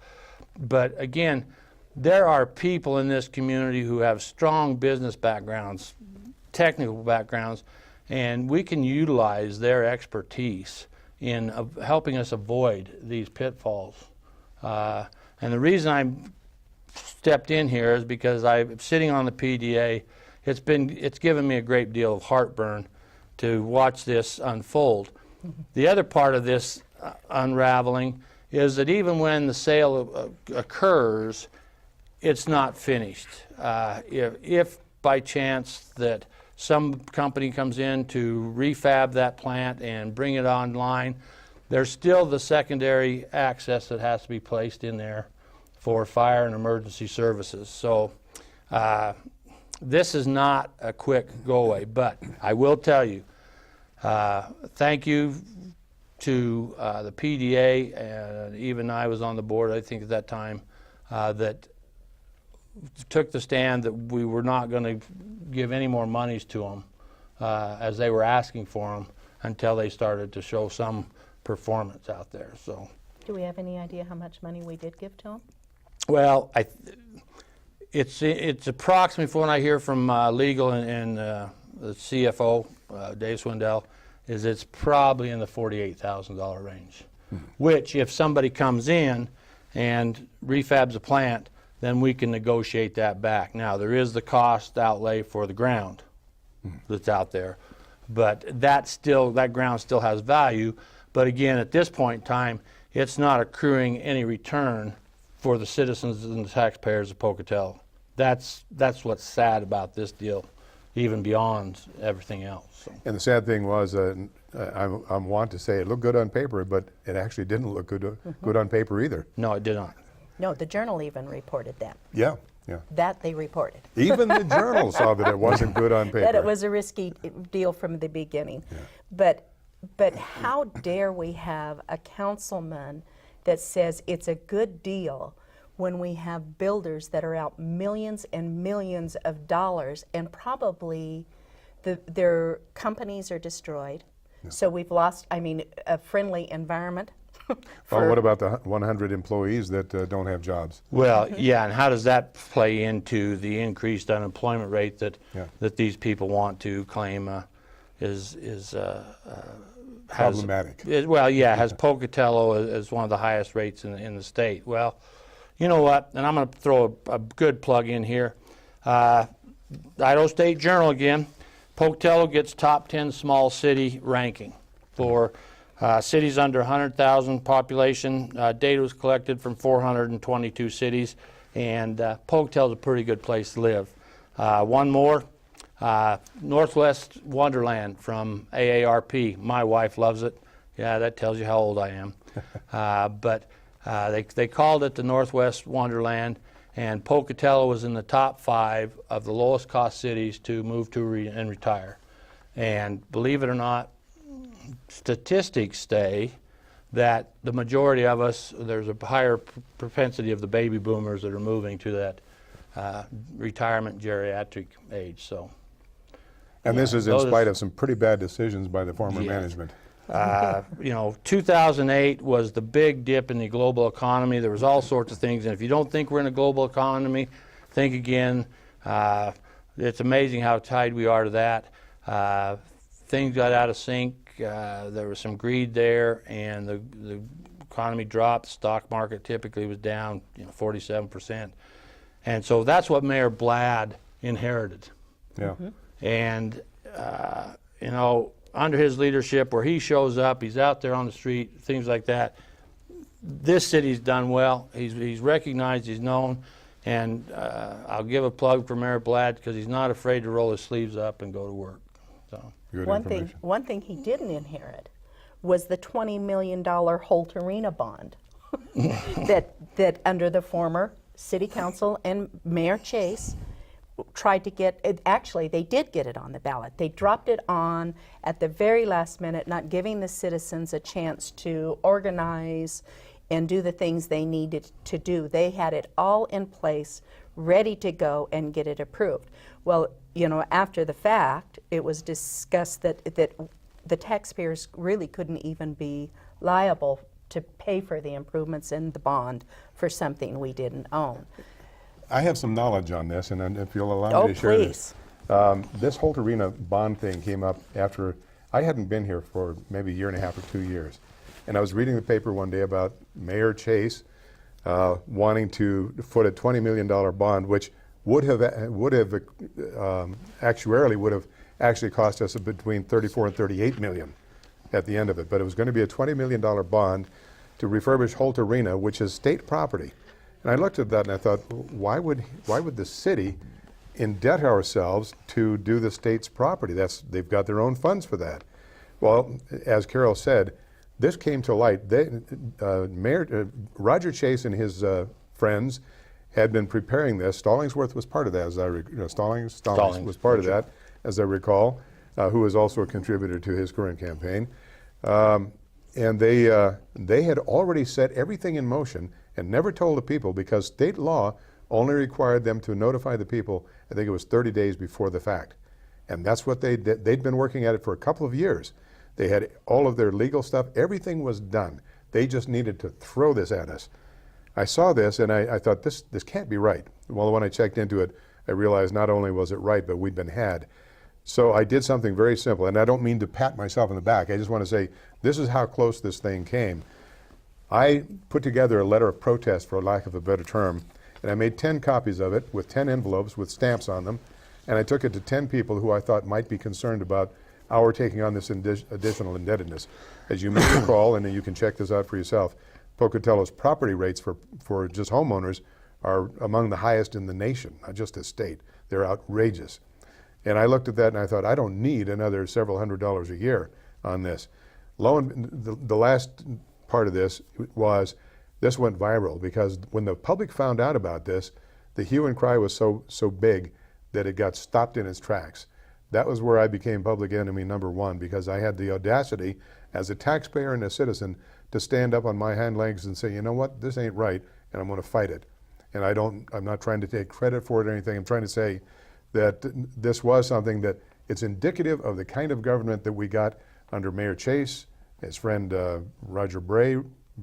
But again, there are people in this community who have strong business backgrounds, technical backgrounds, and we can utilize their expertise in helping us avoid these pitfalls. And the reason I stepped in here is because I'm sitting on the PDA. It's given me a great deal of heartburn to watch this unfold. The other part of this unraveling is that even when the sale occurs, it's not finished. If by chance that some company comes in to refab that plant and bring it online, there's still the secondary access that has to be placed in there for fire and emergency services. So this is not a quick go away, but I will tell you, thank you to the PDA, and even I was on the board, I think at that time, that took the stand that we were not going to give any more monies to them as they were asking for them until they started to show some performance out there. So, do we have any idea how much money we did give to them? Well, it's approximately, from what I hear from legal and the CFO, Dave Swindell, is it's probably in the $48,000 range, which if somebody comes in and refabs a plant, then we can negotiate that back. Now, there is the cost outlay for the ground that's out there, but that ground still has value. But again, at this point in time, it's not accruing any return for the citizens and the taxpayers of Pocatello. That's what's sad about this deal, even beyond everything else. So. And the sad thing was, I want to say it looked good on paper, but it actually didn't look good on paper either. No, it did not. No, the Journal even reported that. Yeah, Yeah. That they reported. Even the journal saw that it wasn't good on paper. That it was a risky deal from the beginning. Yeah. But how dare we have a councilman that says it's a good deal when we have builders that are out millions and millions of dollars, and probably their companies are destroyed. Yeah. So we've lost, I mean, a friendly environment. Well, what about the 100 employees that don't have jobs? Well, yeah, and how does that play into the increased unemployment rate that that these people want to claim is problematic? Well, yeah, has Pocatello as one of the highest rates in the state. Well, you know what? And I'm going to throw a good plug in here. Idaho State Journal again. Pocatello gets top 10 small city ranking for cities under 100,000 population. Data was collected from 422 cities, and Pocatello's a pretty good place to live. One more, Northwest Wonderland from AARP. My wife loves it. Yeah, that tells you how old I am. But they called it the Northwest Wonderland, and Pocatello was in the top 5 of the lowest cost cities to move to and retire. And believe it or not, statistics say that the majority of us, there's a higher propensity of the baby boomers that are moving to that retirement geriatric age. So, and this is in spite of some pretty bad decisions by the former management. You know, 2008 was the big dip in the global economy. There was all sorts of things, and if you don't think we're in a global economy, think again. It's amazing how tied we are to that. Things got out of sync. There was some greed there, and the economy dropped. The stock market typically was down, 47%, and so that's what Mayor Blad inherited. Yeah. And under his leadership, where he shows up, he's out there on the street, things like that. This city's done well. He's recognized, he's known, and I'll give a plug for Mayor Blad because he's not afraid to roll his sleeves up and go to work. So. One thing he didn't inherit was the $20 million Holt Arena bond that under the former city council and Mayor Chase tried to get it. Actually, they did get it on the ballot. They dropped it on at the very last minute, not giving the citizens a chance to organize and do the things they needed to do. They had it all in place, ready to go and get it approved. Well, after the fact, it was discussed that the taxpayers really couldn't even be liable to pay for the improvements in the bond for something we didn't own. I have some knowledge on this, and if you'll allow me to share please. this. This Holt Arena bond thing came up after I hadn't been here for maybe a year and a half or 2 years. And I was reading the paper one day about Mayor Chase wanting to foot a $20 million bond, which would have actually cost us between 34 and 38 million at the end of it. But it was going to be a $20 million bond to refurbish Holt Arena, which is state property. And I looked at that and I thought, why would the city indebt ourselves to do the state's property? They've got their own funds for that. Well, as Carol said, this came to light. Mayor Roger Chase and his friends had been preparing this. Stallingsworth was part of that, Stallings was part of that, as I recall, who was also a contributor to his current campaign. And they had already set everything in motion and never told the people, because state law only required them to notify the people, I think it was 30 days before the fact. And that's what they did. They'd been working at it for a couple of years. They had all of their legal stuff. Everything was done. They just needed to throw this at us. I saw this and I thought, this can't be right. Well, when I checked into it, I realized not only was it right, but we'd been had. So I did something very simple, and I don't mean to pat myself on the back. I just want to say, this is how close this thing came. I put together a letter of protest, for lack of a better term, and I made 10 copies of it with 10 envelopes with stamps on them, and I took it to 10 people who I thought might be concerned about our taking on this additional indebtedness. As you may recall, and you can check this out for yourself, Pocatello's property rates for just homeowners are among the highest in the nation, not just the state. They're outrageous. And I looked at that and I thought, I don't need another several $100s a year on this. The last part of this was, this went viral because when the public found out about this, the hue and cry was so big that it got stopped in its tracks. That was where I became public enemy number one, because I had the audacity as a taxpayer and a citizen to stand up on my hind legs and say, you know what, this ain't right, and I'm going to fight it. And I'm not trying to take credit for it or anything. I'm trying to say that this was something that it's indicative of the kind of government that we got under Mayor Chase, his friend Roger Bray,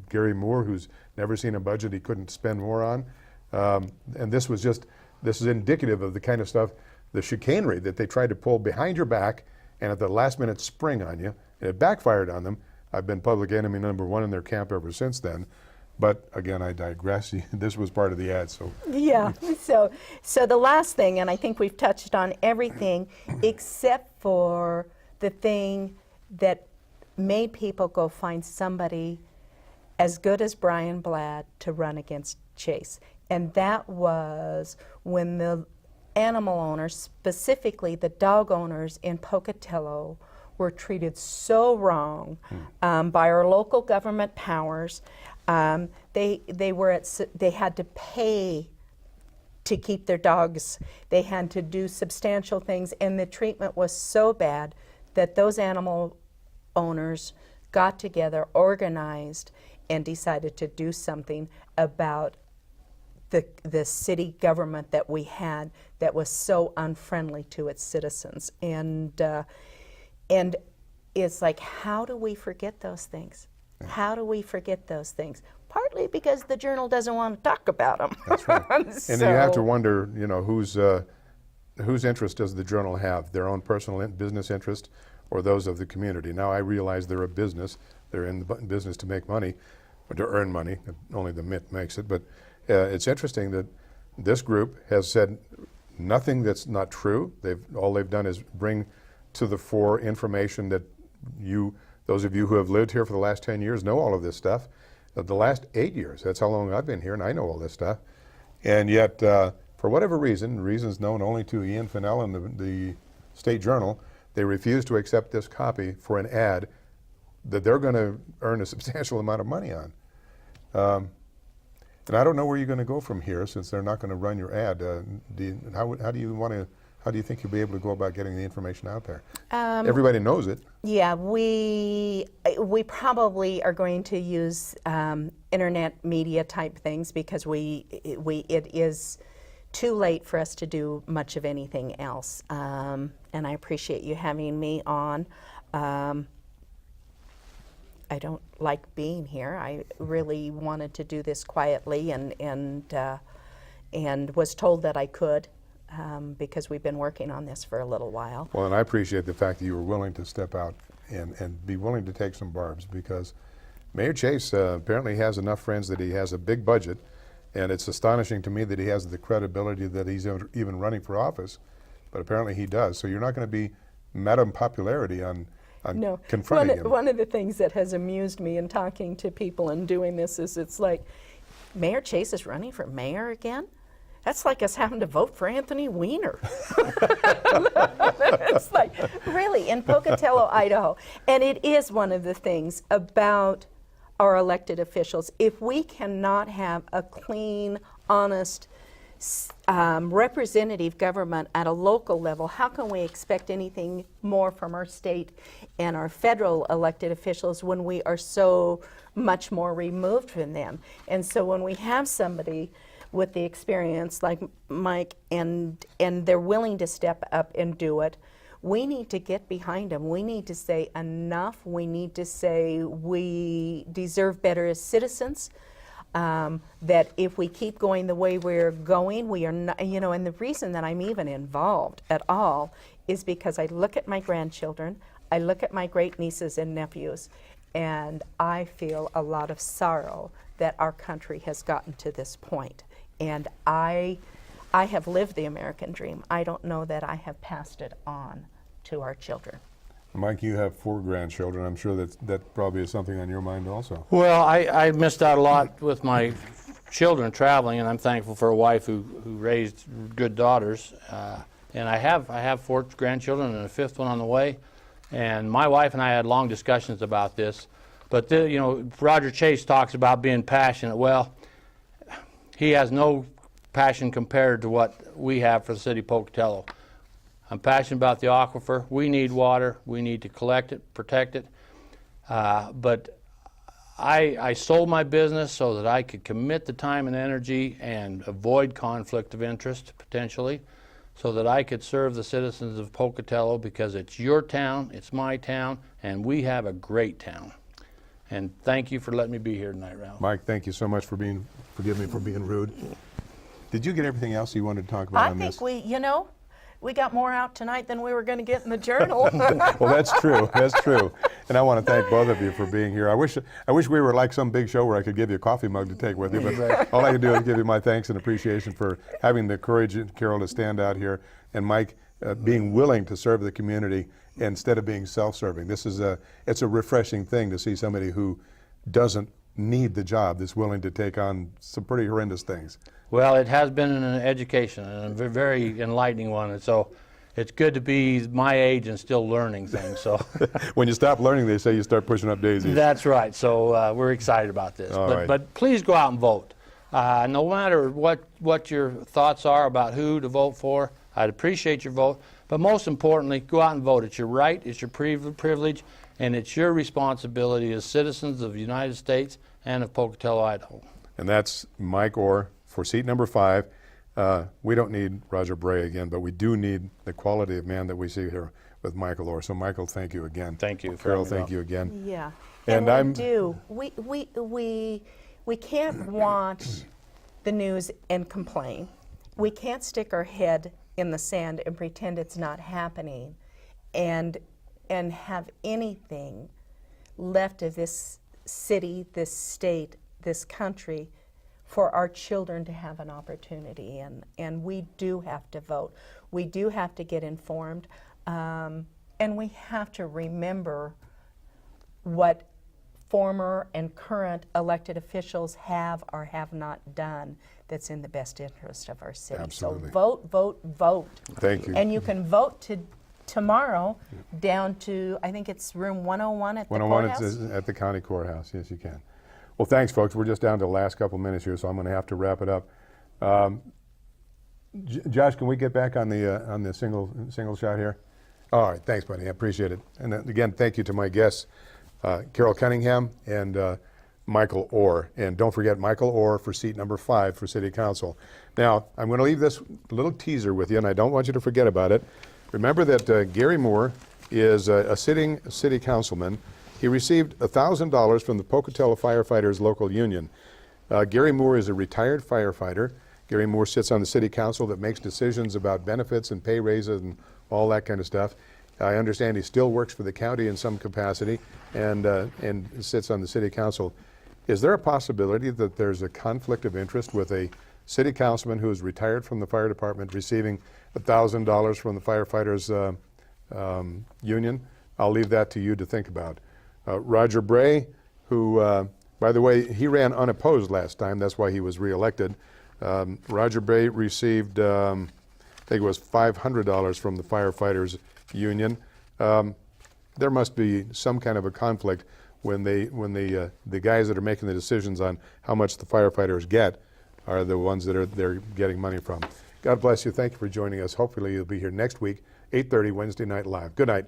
Gary Moore, who's never seen a budget he couldn't spend more on. And this is indicative of the kind of stuff, the chicanery that they tried to pull behind your back and at the last minute spring on you. And it backfired on them. I've been public enemy number one in their camp ever since then. But again, I digress. This was part of the ad, so. Yeah, so the last thing, and I think we've touched on everything except for the thing that made people go find somebody as good as Brian Blatt to run against Chase. And that was when the animal owners, specifically the dog owners in Pocatello, were treated so wrong by our local government powers. They had to pay to keep their dogs. They had to do substantial things, and the treatment was so bad that those animal owners got together, organized, and decided to do something about the city government that we had that was so unfriendly to its citizens. And it's like, how do we forget those things? How do we forget those things? Partly because the Journal doesn't want to talk about them. That's right. And then you have to wonder, you know, whose interest does the Journal have? Their own personal business interest, or those of the community? Now I realize they're a business. They're in the business to make money, or to earn money. Only the Mint makes it. But it's interesting that this group has said nothing that's not true. All they've done is bring to the fore information that those of you who have lived here for the last 10 years know all of this stuff. The last 8 years, that's how long I've been here, and I know all this stuff. And yet, for whatever reasons known only to Ian Fennell and the State Journal, they refuse to accept this copy for an ad that they're going to earn a substantial amount of money on. And I don't know where you're going to go from here, since they're not going to run your ad. How do you think you'll be able to go about getting the information out there? Everybody knows it. Yeah, we probably are going to use internet media type things, because it is too late for us to do much of anything else. And I appreciate you having me on. I don't like being here. I really wanted to do this quietly, and was told that I could. Because we've been working on this for a little while. Well, and I appreciate the fact that you were willing to step out and be willing to take some barbs, because Mayor Chase apparently has enough friends that he has a big budget, and it's astonishing to me that he has the credibility that he's even running for office, but apparently he does. So you're not going to be Madam Popularity on confronting him. One of the things that has amused me in talking to people and doing this is, it's like, Mayor Chase is running for mayor again? That's like us having to vote for Anthony Weiner. It's like, really, in Pocatello, Idaho. And it is one of the things about our elected officials. If we cannot have a clean, honest, representative government at a local level, how can we expect anything more from our state and our federal elected officials when we are so much more removed from them? And so when we have somebody with the experience like Mike, and they're willing to step up and do it, we need to get behind them. We need to say enough. We need to say we deserve better as citizens, that if we keep going the way we're going, we are not, and the reason that I'm even involved at all is because I look at my grandchildren, I look at my great nieces and nephews, and I feel a lot of sorrow that our country has gotten to this point. And I have lived the American dream. I don't know that I have passed it on to our children. Mike, you have 4 grandchildren. I'm sure that probably is something on your mind also. Well, I missed out a lot with my children traveling, and I'm thankful for a wife who raised good daughters. And I have 4 grandchildren and a 5th one on the way. And my wife and I had long discussions about this. But Roger Chase talks about being passionate. Well, he has no passion compared to what we have for the city of Pocatello. I'm passionate about the aquifer. We need water. We need to collect it, protect it. But I sold my business so that I could commit the time and energy and avoid conflict of interest, potentially, so that I could serve the citizens of Pocatello, because it's your town, it's my town, and we have a great town. And thank you for letting me be here tonight, Ralph. Mike, thank you so much for forgive me for being rude. Did you get everything else you wanted to talk about I on think this? we got more out tonight than we were going to get in the journal. Well, that's true. That's true. And I want to thank both of you for being here. I wish we were like some big show where I could give you a coffee mug to take with you, but all I can do is give you my thanks and appreciation for having the courage, Carol, to stand out here, and Mike being willing to serve the community instead of being self-serving. It's a refreshing thing to see somebody who doesn't need the job that's willing to take on some pretty horrendous things. Well, it has been an education, and a very enlightening one, and so it's good to be my age and still learning things. So When you stop learning, they say you start pushing up daisies. that's right. So we're excited about this. All right. But please go out and vote. No matter what your thoughts are about who to vote for, I'd appreciate your vote. But most importantly, go out and vote. It's your right, it's your privilege, and it's your responsibility as citizens of the United States and of Pocatello, Idaho. And that's Mike Orr for seat number 5. We don't need Roger Bray again, but we do need the quality of man that we see here with Michael Orr. So Michael, thank you again. Thank you. Carol, thank you again. Yeah. And we can't watch the news and complain. We can't stick our head in the sand and pretend it's not happening and have anything left of this city, this state, this country for our children to have an opportunity. And we do have to vote. We do have to get informed. And we have to remember what former and current elected officials have or have not done that's in the best interest of our city. Absolutely. So vote, vote, vote. Thank you. And you can vote tomorrow down to, I think it's room 101 at the 101 courthouse. is at the county courthouse. Yes, you can. Well, thanks, folks. We're just down to the last couple minutes here, so I'm going to have to wrap it up. Josh, can we get back on the single shot here? All right, thanks, buddy. I appreciate it. And again, thank you to my guests, Carol Cunningham and Michael Orr. And don't forget Michael Orr for seat number 5 for City Council. Now, I'm going to leave this little teaser with you, and I don't want you to forget about it. Remember that Gary Moore is a sitting city councilman. He received $1,000 from the Pocatello Firefighters Local Union. Gary Moore is a retired firefighter. Gary Moore sits on the city council that makes decisions about benefits and pay raises and all that kind of stuff. I understand he still works for the county in some capacity and sits on the city council. Is there a possibility that there's a conflict of interest with a city councilman who is retired from the fire department receiving $1,000 from the firefighters union? I'll leave that to you to think about. Roger Bray, who, by the way, he ran unopposed last time. That's why he was reelected. Roger Bray received, I think it was $500 from the firefighters union. There must be some kind of a conflict when the guys that are making the decisions on how much the firefighters get are the ones that they're getting money from. God bless you. Thank you for joining us. Hopefully you'll be here next week, 8:30 Wednesday night live. Good night.